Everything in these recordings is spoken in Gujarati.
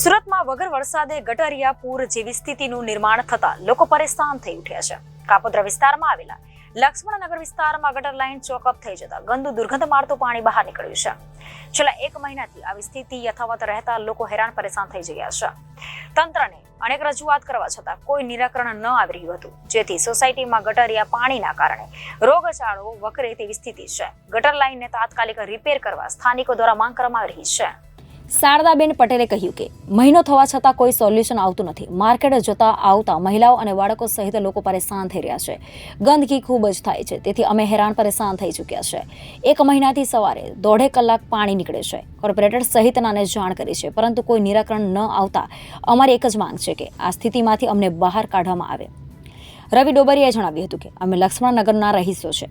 સુરતમાં વગર વરસાદે ગટરિયા પૂર જેવી સ્થિતિનું નિર્માણ થતા લોકો પરેશાન થઈ ઉઠ્યા છે। કાપોદ્રા વિસ્તારમાં આવેલા લક્ષ્મણનગર વિસ્તારમાં ગટર લાઇન ચોકઅપ થઈ જતા ગંદુ દુર્ગંધ મારતું પાણી બહાર નીકળ્યું છે। છેલ્લા 1 મહિનાથી આવી સ્થિતિ યથાવત રહેતા લોકો હેરાન પરેશાન થઈ ગયા છે। તંત્રને અનેક રજૂઆત કરવા છતાં કોઈ નિરાકરણ ન આવી રહ્યું હતું, જેથી સોસાયટીમાં ગટરિયા પાણીના કારણે રોગચાળો વકરે તેવી સ્થિતિ છે। ગટર લાઇનને તાત્કાલિક રિપેર કરવા સ્થાનિકો દ્વારા માંગ કરવામાં આવી રહી છે। શારદાબેન પટેલે કહ્યું કે મહિનો થવા છતાં કોઈ સોલ્યુશન આવતું નથી। માર્કેટ જતા આવતા મહિલાઓ અને બાળકો સહિત લોકો પરેશાન થઈ રહ્યા છે। ગંદકી ખૂબ જ થાય છે, તેથી અમે હેરાન પરેશાન થઈ ચૂક્યા છે। 1 મહિનાથી સવારે 1.5 કલાક પાણી નીકળે છે। કોર્પોરેટર સહિતનાને જાણ કરી છે, પરંતુ કોઈ નિરાકરણ ન આવતા અમારી એક જ માંગ છે કે આ સ્થિતિમાંથી અમને બહાર કાઢવામાં આવે। રવિ ડોબરિયાએ જણાવ્યું હતું કે અમે લક્ષ્મણનગરના રહીશો છે,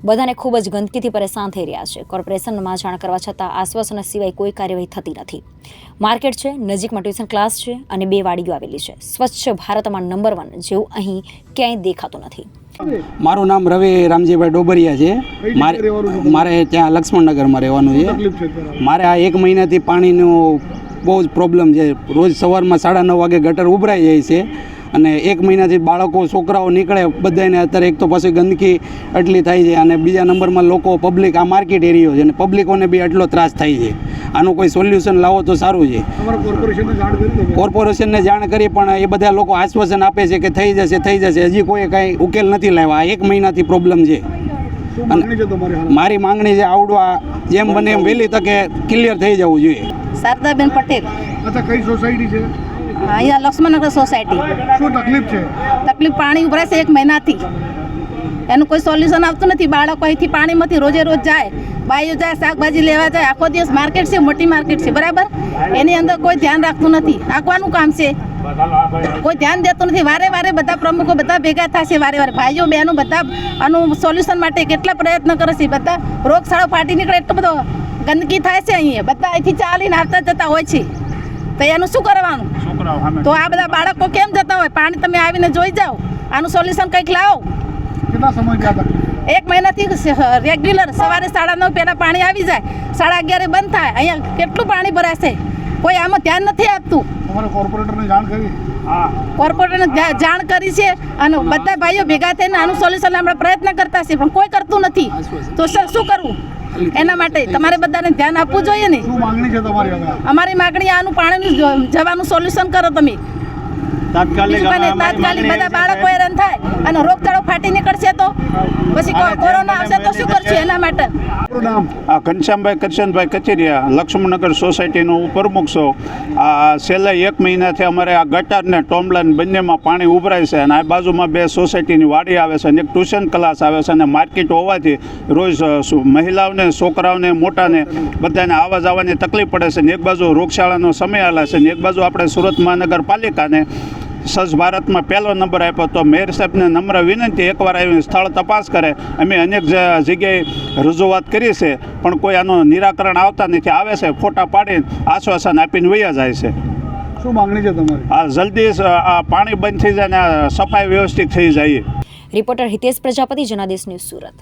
બધાને ખૂબ જ ગંદકીથી પરેશાન થઈ રહ્યા છે। કોર્પોરેશનમાં જાણ કરવા છતાં આશ્વાસન સિવાય કોઈ કાર્યવાહી થતી નથી। માર્કેટ છે, નજીકમાં ટ્યુશન ક્લાસ છે અને 2 વાડીઓ આવેલી છે। સ્વચ્છ ભારતમાં નંબર 1 જેવું અહીં ક્યાંય દેખાતું નથી। મારું નામ રવિ રામજીભાઈ ડોબરિયા છે। મારે ત્યાં લક્ષ્મણનગરમાં રહેવાનું છે। મારે આ 1 મહિનાથી પાણીનો બહુ જ પ્રોબ્લેમ છે। રોજ સવારમાં 9:30 વાગે ગટર ઉભરાઈ જાય છે અને 1 મહિનાથી બાળકો છોકરાઓ નીકળે બધાને અત્યારે એક તો પછી ગંદકી એટલી થાય છે અને બીજા નંબરમાં લોકો પબ્લિક આ માર્કેટ એરિયો છે અને પબ્લિકોને બી એટલો ત્રાસ થાય છે। આનું કોઈ સોલ્યુશન લાવો તો સારું છે। કોર્પોરેશનને જાણ કરી પણ એ બધા લોકો આશ્વાસન આપે છે કે થઈ જશે। હજી કોઈ કાંઈ ઉકેલ નથી લાવ્યા। આ 1 મહિનાથી પ્રોબ્લેમ છે અને મારી માંગણી છે આવડવા જેમ બને એમ વહેલી તકે ક્લિયર થઈ જવું જોઈએ। શારદાબેન પટેલ। અચ્છા, કઈ સોસાયટી છે? અહીંયા લક્ષ્મણનગર સોસાયટી। શું તકલીફ છે? તકલીફ પાણી ઉભરાય છે 1 મહિનાથી, એનું કોઈ સોલ્યુશન આવતું નથી। બાળકો અહીંથી પાણીમાંથી રોજે રોજ જાય, બાઈઓ જાય, શાકભાજી લેવા જાય, આખો દિવસ માર્કેટ છે, મોટી માર્કેટ છે, બરાબર। એની અંદર કોઈ ધ્યાન રાખતું નથી। આંકવાનું કામ છે, કોઈ ધ્યાન દેતું નથી। વારે વારે બધા પ્રમુખો બધા ભેગા થશે, વારે ભાઈઓ બહેનો બધા આનું સોલ્યુશન માટે કેટલા પ્રયત્ન કરે છે। બધા રોગચાળો ફાટી નીકળે એટલો બધો ગંદકી થાય છે। અહીંયા બધા અહીંથી ચાલીને આવતા જતા હોય છે, તો એનું શું કરવાનું? તો આ બધા બાળકો કેમ જતા હોય? પાણી તમે આવીને જોઈ જાઓ, આનું સોલ્યુશન કંઈક લાવો। કેટલા સમય ત્યાં તકલીફ? 1 મહિનાથી રેગ્યુલર સવારે 9:30 પહેલાં પાણી આવી જાય, 11:30 બંધ થાય। અહીંયા કેટલું પાણી ભરાશે, કોઈ આમાં ધ્યાન નથી આપતું। તમારે કોર્પોરેટરને જાણ કરી? હા, કોર્પોરેટરને જાણ કરી છે અને બધા ભાઈઓ ભેગા થઈને આનું સોલ્યુશન આપણે પ્રયત્ન કરતા છે, પણ કોઈ કરતું નથી। તો શું કરવું? એના માટે તમારે બધાને ધ્યાન આપવું જોઈએ ને। શું માંગણી છે તમારી? અમારી માંગણી આનું પાણીનું જવાનું સોલ્યુશન કરો તમે તાત્કાલિક। બધા બાળકો હેરાન થાય અને રોગચાળો ફાટી નીકળશે તો પછી કોરોના આવશે તો શું કરશું? એના માટે ઘનશ્યામભાઈ કરશનભાઈ કચેરિયા, લક્ષ્મણનગર સોસાયટીનો પ્રમુખ છું। આ છેલ્લા 1 મહિનાથી અમારે આ ગટર ને ટોમલાન બંનેમાં પાણી ઉભરાય છે અને આ બાજુમાં 2 સોસાયટીની વાડી આવે છે અને એક ટ્યુશન ક્લાસ આવે છે અને માર્કેટ હોવાથી રોજ મહિલાઓને, છોકરાઓને, મોટાને બધાને આવવા જવાની તકલીફ પડે છે અને એક બાજુ રોગચાળાનો સમય હાલે છે અને એક બાજુ આપણે સુરત મહાનગરપાલિકાને સ્વચ્છ ભારતમાં 1લો નંબર આપ્યો, તો મેયર સાહેબને નમ્ર વિનંતી એકવાર આવીને સ્થળ તપાસ કરે। અમે અનેક જગ્યાએ રજૂઆત કરી છે, પણ કોઈ આનું નિરાકરણ આવતા નથી। આવે છે, ફોટા પાડીને આશ્વાસન આપીને વયા જાય છે। શું માંગણી છે તમારી? આ જલ્દી આ પાણી બંધ થઈ જાય ને સફાઈ વ્યવસ્થિત થઈ જાય। Reporter Hitesh Prajapati, Janadesh news, Surat.